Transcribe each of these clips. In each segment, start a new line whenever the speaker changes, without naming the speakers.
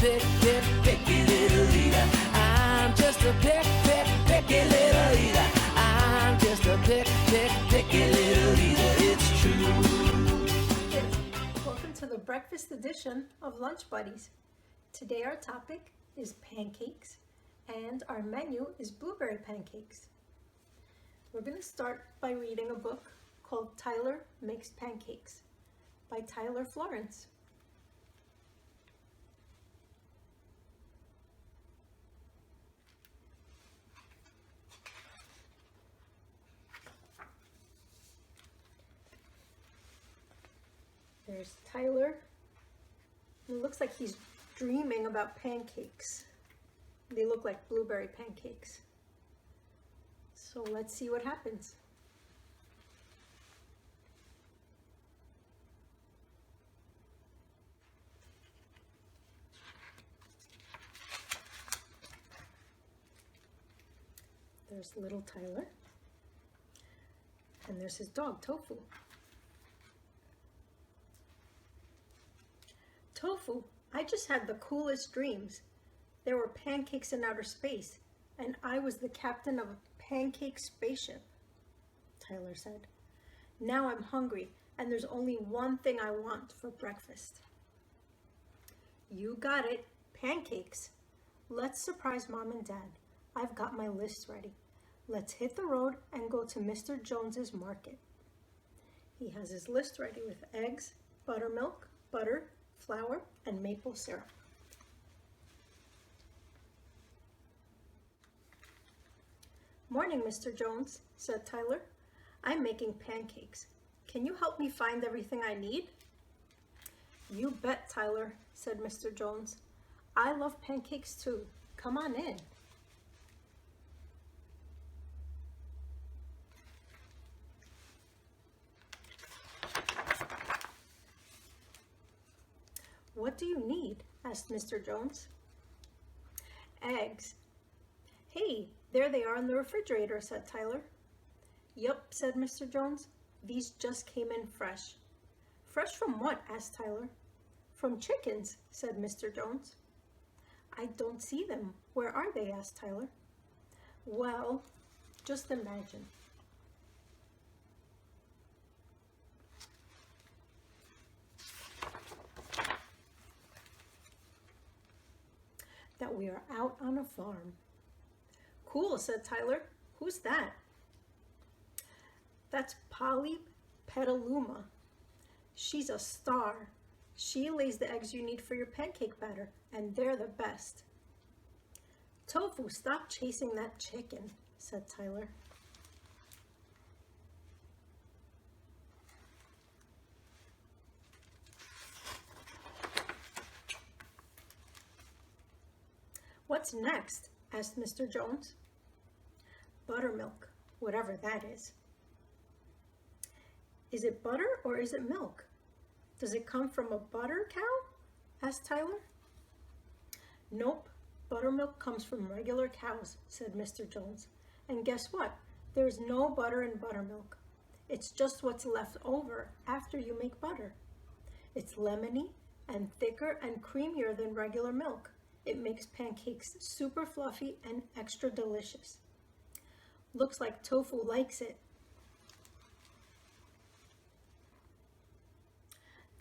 picky little eater. I'm just a picky little eater. I'm just a picky little eater. It's true.
Welcome to the breakfast edition of Lunch Buddies. Today our topic is pancakes and our menu is blueberry pancakes. We're going to start by reading a book called Tyler Makes Pancakes by Tyler Florence. There's Tyler. It looks like he's dreaming about pancakes. They look like blueberry pancakes. So let's see what happens. There's little Tyler. And there's his dog, Tofu. Tofu, I just had the coolest dreams. There were pancakes in outer space, and I was the captain of a pancake spaceship, Tyler said. Now I'm hungry, and there's only one thing I want for breakfast. You got it, pancakes. Let's surprise Mom and Dad. I've got my list ready. Let's hit the road and go to Mr. Jones's market. He has his list ready with eggs, buttermilk, butter, flour, and maple syrup. Morning, Mr. Jones, said Tyler. I'm making pancakes. Can you help me find everything I need? You bet, Tyler, said Mr. Jones. I love pancakes too. Come on in. What do you need? Asked Mr. Jones. Eggs. Hey, there they are in the refrigerator, said Tyler. Yup, said Mr. Jones. These just came in fresh. Fresh from what? Asked Tyler. From chickens, said Mr. Jones. I don't see them. Where are they? Asked Tyler. Well, just imagine. That we are out on a farm. Cool, said Tyler. Who's that? That's Polly Petaluma. She's a star. She lays the eggs you need for your pancake batter, and they're the best. Tofu, stop chasing that chicken, said Tyler. What's next? Asked Mr. Jones. Buttermilk, whatever that is. Is it butter or is it milk? Does it come from a butter cow? Asked Tyler. Nope, buttermilk comes from regular cows, said Mr. Jones. And guess what? There's no butter in buttermilk. It's just what's left over after you make butter. It's lemony and thicker and creamier than regular milk. It makes pancakes super fluffy and extra delicious. Looks like Tofu likes it.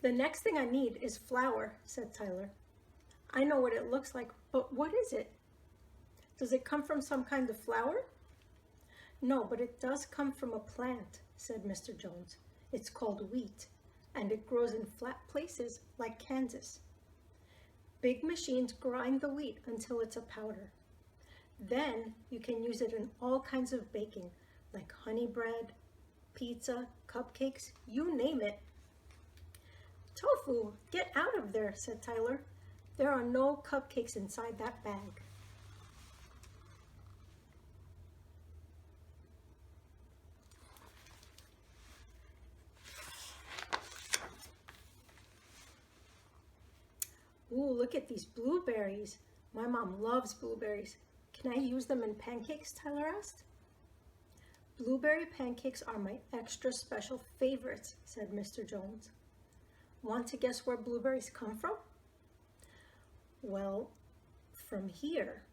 The next thing I need is flour, said Tyler. I know what it looks like, but what is it? Does it come from some kind of flour? No, but it does come from a plant, said Mr. Jones. It's called wheat, and it grows in flat places like Kansas. Big machines grind the wheat until it's a powder. Then you can use it in all kinds of baking, like honey bread, pizza, cupcakes, you name it. Tofu, get out of there, said Tyler. There are no cupcakes inside that bag. Ooh, look at these blueberries. My mom loves blueberries. Can I use them in pancakes? Tyler asked. Blueberry pancakes are my extra special favorites, said Mr. Jones. Want to guess where blueberries come from? Well, from here,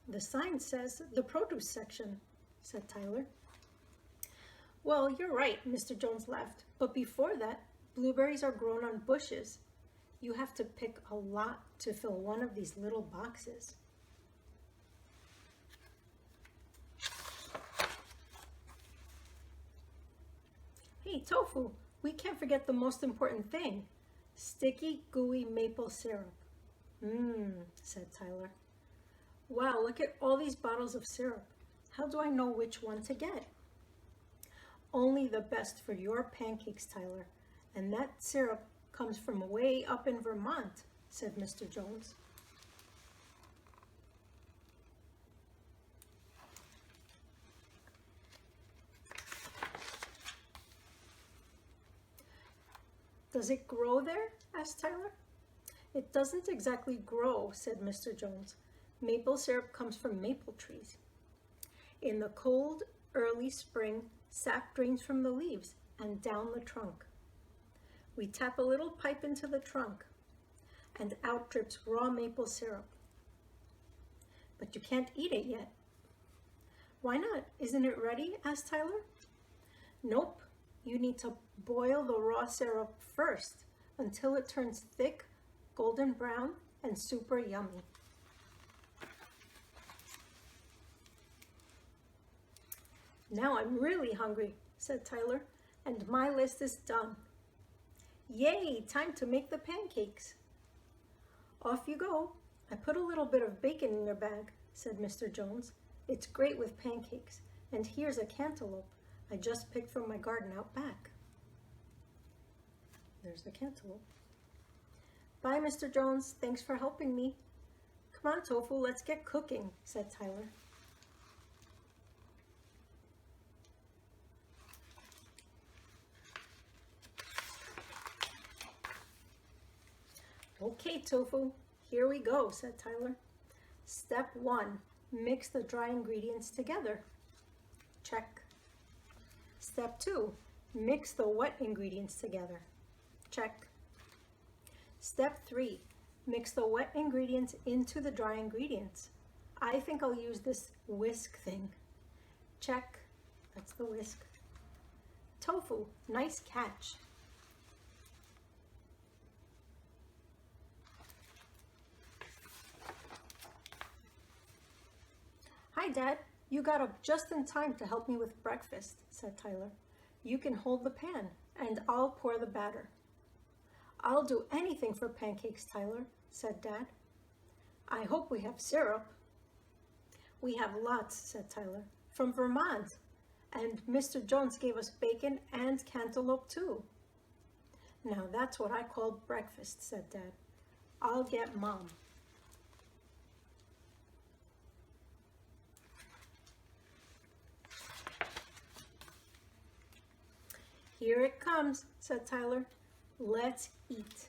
the sign says the produce section, said Tyler. Well, you're right, Mr. Jones laughed. But before that, blueberries are grown on bushes. You have to pick a lot to fill one of these little boxes. Hey, Tofu, we can't forget the most important thing. Sticky, gooey maple syrup. Said Tyler. Wow, look at all these bottles of syrup. How do I know which one to get? Only the best for your pancakes, Tyler. And that syrup comes from way up in Vermont, said Mr. Jones. Does it grow there? Asked Tyler. It doesn't exactly grow, said Mr. Jones. Maple syrup comes from maple trees. In the cold, early spring, sap drains from the leaves and down the trunk. We tap a little pipe into the trunk, and out drips raw maple syrup. But you can't eat it yet. Why not? Isn't it ready? Asked Tyler. Nope. You need to boil the raw syrup first until it turns thick, golden brown, and super yummy. Now I'm really hungry, said Tyler, and my list is done. Yay, time to make the pancakes. Off you go. I put a little bit of bacon in your bag, said Mr. Jones. It's great with pancakes, and here's a cantaloupe I just picked from my garden out back. There's the cantaloupe. Bye, Mr. Jones. Thanks for helping me. Come on, Tofu, let's get cooking, said Tyler. Okay, Tofu, here we go, said Tyler. Step 1, mix the dry ingredients together. Check. Step 2, mix the wet ingredients together. Check. Step 3, mix the wet ingredients into the dry ingredients. I think I'll use this whisk thing. Check. That's the whisk. Tofu, nice catch. Hi, Dad. You got up just in time to help me with breakfast, said Tyler. You can hold the pan, and I'll pour the batter. I'll do anything for pancakes, Tyler, said Dad. I hope we have syrup. We have lots, said Tyler, from Vermont. And Mr. Jones gave us bacon and cantaloupe too. Now that's what I call breakfast, said Dad. I'll get Mom. Here it comes, said Tyler. Let's eat.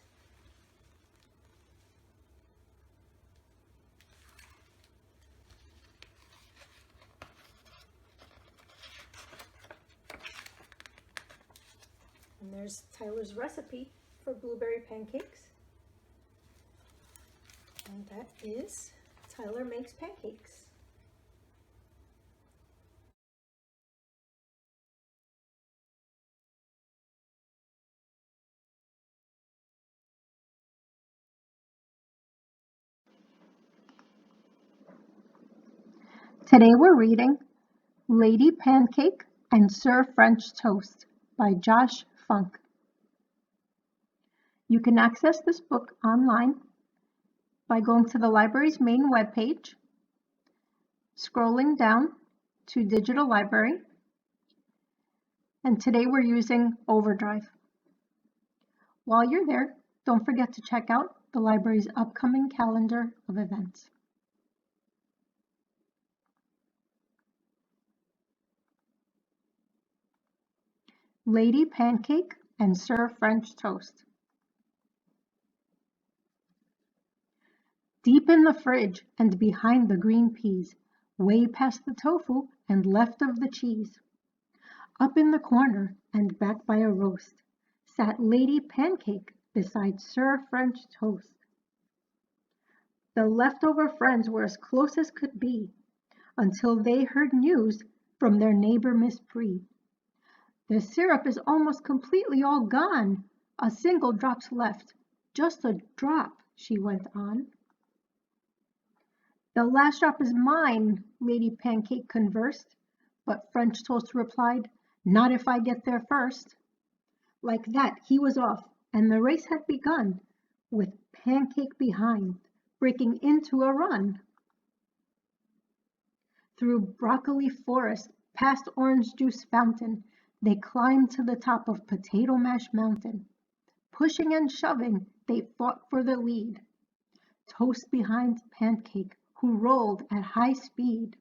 And there's Tyler's recipe for blueberry pancakes. And that is Tyler Makes Pancakes. Today we're reading Lady Pancake and Sir French Toast by Josh Funk. You can access this book online by going to the library's main webpage, scrolling down to Digital Library, and today we're using Overdrive. While you're there, don't forget to check out the library's upcoming calendar of events. Lady Pancake and Sir French Toast. Deep in the fridge and behind the green peas, way past the tofu and left of the cheese. Up in the corner and back by a roast, sat Lady Pancake beside Sir French Toast. The leftover friends were as close as could be until they heard news from their neighbor Miss Bree. "The syrup is almost completely all gone. A single drop's left. Just a drop," she went on. "The last drop is mine," Lady Pancake conversed, but French Toast replied, "Not if I get there first." Like that he was off, and the race had begun, with Pancake behind, breaking into a run. Through broccoli forest, past orange juice fountain, they climbed to the top of Potato Mash Mountain. Pushing and shoving, they fought for the lead. Toast behind Pancake, who rolled at high speed.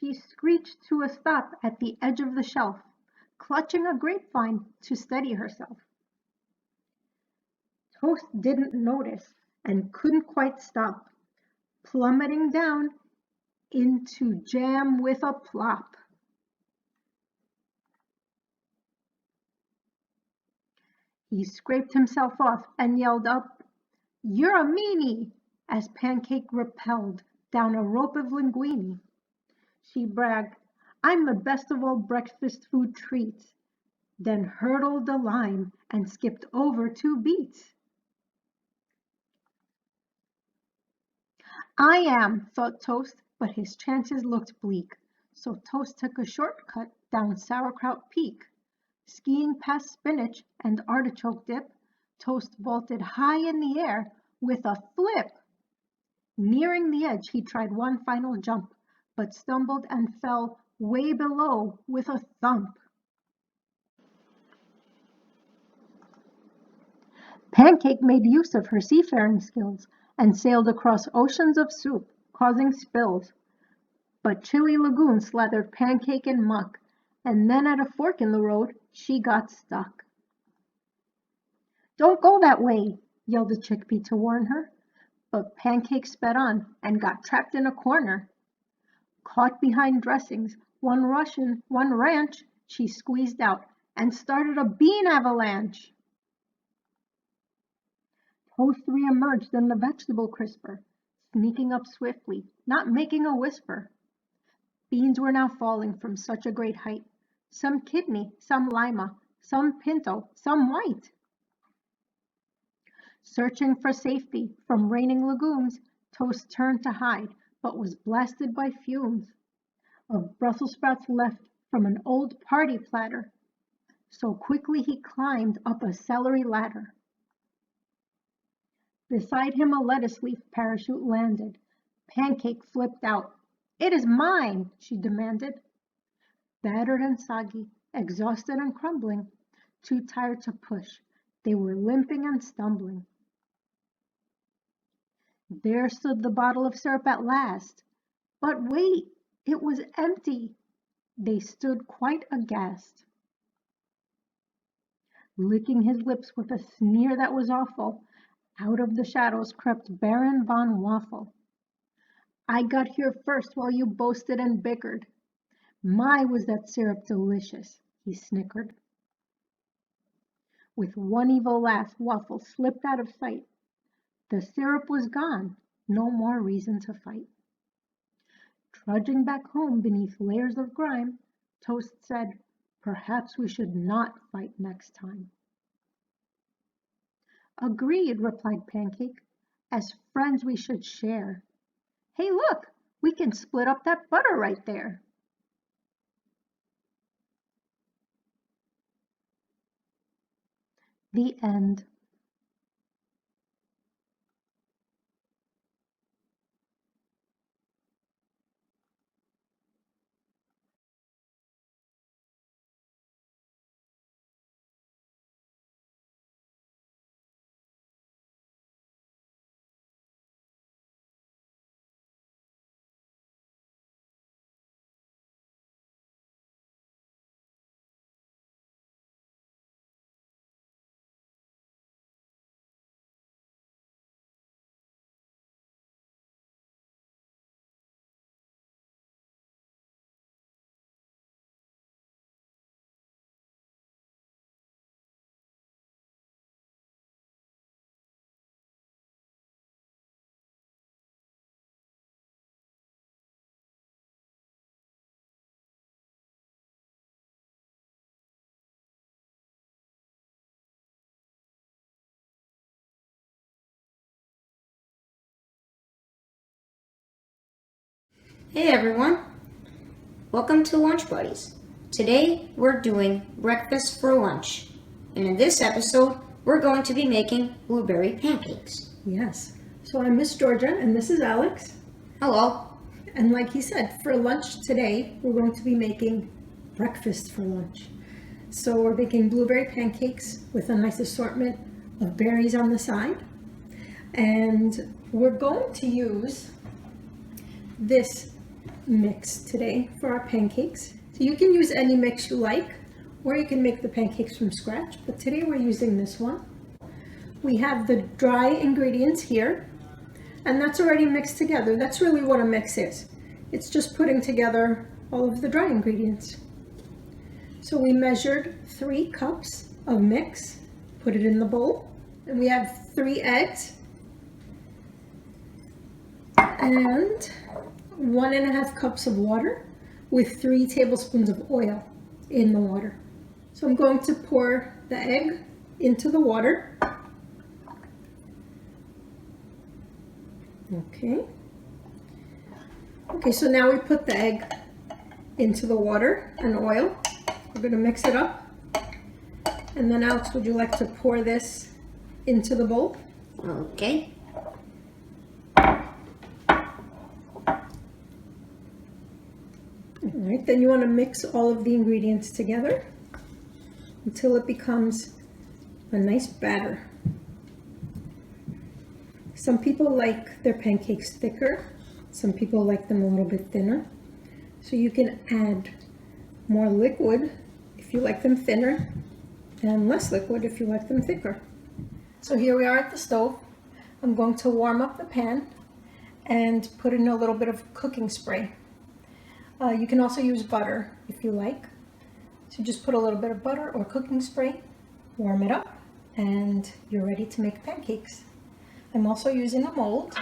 She screeched to a stop at the edge of the shelf, clutching a grapevine to steady herself. Toast didn't notice and couldn't quite stop, plummeting down into jam with a plop. He scraped himself off and yelled up, "You're a meanie!" as Pancake rappelled down a rope of linguine. She bragged, "I'm the best of all breakfast food treats," then hurdled the line and skipped over 2 beats. "I am," thought Toast, but his chances looked bleak, so Toast took a shortcut down Sauerkraut Peak. Skiing past spinach and artichoke dip, Toast vaulted high in the air with a flip. Nearing the edge, he tried one final jump, but stumbled and fell way below with a thump. Pancake made use of her seafaring skills and sailed across oceans of soup, causing spills. But Chilly Lagoon slathered Pancake in muck, and then at a fork in the road, she got stuck. "Don't go that way," yelled the chickpea to warn her, but Pancake sped on and got trapped in a corner. Caught behind dressings, one Russian, one ranch, she squeezed out and started a bean avalanche. Toast reemerged in the vegetable crisper, sneaking up swiftly, not making a whisper. Beans were now falling from such a great height, some kidney, some lima, some pinto, some white. Searching for safety from raining legumes, Toast turned to hide, but was blasted by fumes of Brussels sprouts left from an old party platter. So quickly he climbed up a celery ladder. Beside him a lettuce leaf parachute landed. Pancake flipped out. "It is mine," she demanded. Battered and soggy, exhausted and crumbling, too tired to push, they were limping and stumbling. There stood the bottle of syrup at last. But wait, it was empty. They stood quite aghast. Licking his lips with a sneer that was awful, out of the shadows crept Baron von Waffle. "I got here first while you boasted and bickered. My, was that syrup delicious," he snickered. With one evil laugh, Waffle slipped out of sight. The syrup was gone, no more reason to fight. Trudging back home beneath layers of grime, Toast said, "Perhaps we should not fight next time." "Agreed," replied Pancake. "As friends we should share. Hey, look, we can split up that butter right there." The end.
Hey everyone, welcome to Lunch Buddies. Today we're doing breakfast for lunch, and in this episode we're going to be making blueberry pancakes.
Yes. So I'm Miss Georgia and this is Alex.
Hello.
And like he said, for lunch today, we're going to be making breakfast for lunch. So we're making blueberry pancakes with a nice assortment of berries on the side. And we're going to use this mix today for our pancakes. So you can use any mix you like, or you can make the pancakes from scratch, but today we're using this one. We have the dry ingredients here, and that's already mixed together. That's really what a mix is. It's just putting together all of the dry ingredients. So we measured 3 cups of mix, put it in the bowl, and we have 3 eggs and 1.5 cups of water with 3 tablespoons of oil in the water. So I'm going to pour the egg into the water. Okay, so now we put the egg into the water and oil. We're going to mix it up. And then Alex, would you like to pour this into the bowl?
Okay.
Alright, then you want to mix all of the ingredients together until it becomes a nice batter. Some people like their pancakes thicker, some people like them a little bit thinner. So you can add more liquid if you like them thinner, and less liquid if you like them thicker. So here we are at the stove. I'm going to warm up the pan and put in a little bit of cooking spray. You can also use butter if you like. So just put a little bit of butter or cooking spray, warm it up, and you're ready to make pancakes. I'm also using a mold.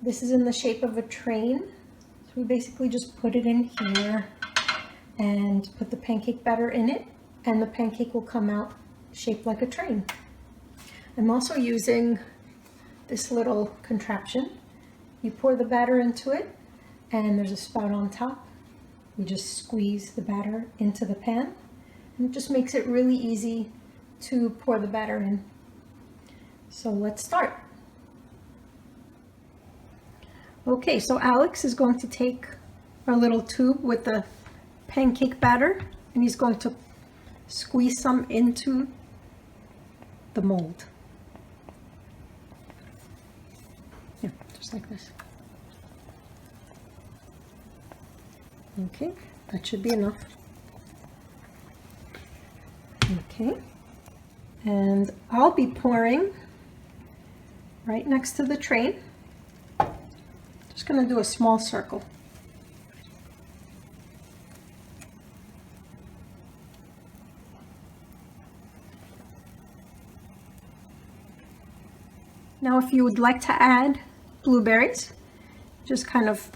This is in the shape of a train. So we basically just put it in here and put the pancake batter in it, and the pancake will come out shaped like a train. I'm also using this little contraption. You pour the batter into it, and there's a spout on top. We just squeeze the batter into the pan, and it just makes it really easy to pour the batter in. So let's start. Okay, so Alex is going to take our little tube with the pancake batter, and he's going to squeeze some into the mold. Yeah, just like this. Okay, that should be enough. Okay, and I'll be pouring right next to the train. Just going to do a small circle. Now if you would like to add blueberries, just kind of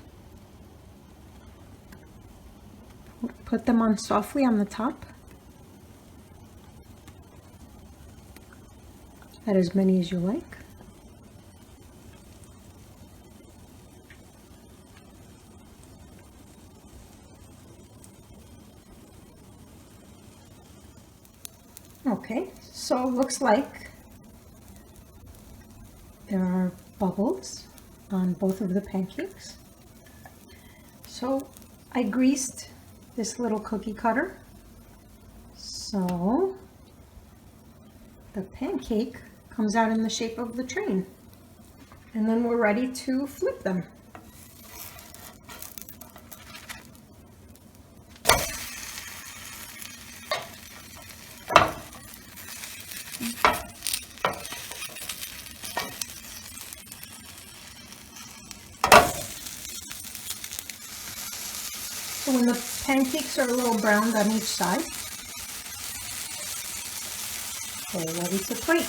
put them on softly on the top. Add as many as you like. Okay, so it looks like there are bubbles on both of the pancakes. So I greased this little cookie cutter, so the pancake comes out in the shape of the train, and then we're ready to flip them. So when the pancakes are a little browned on each side, they're ready to plate.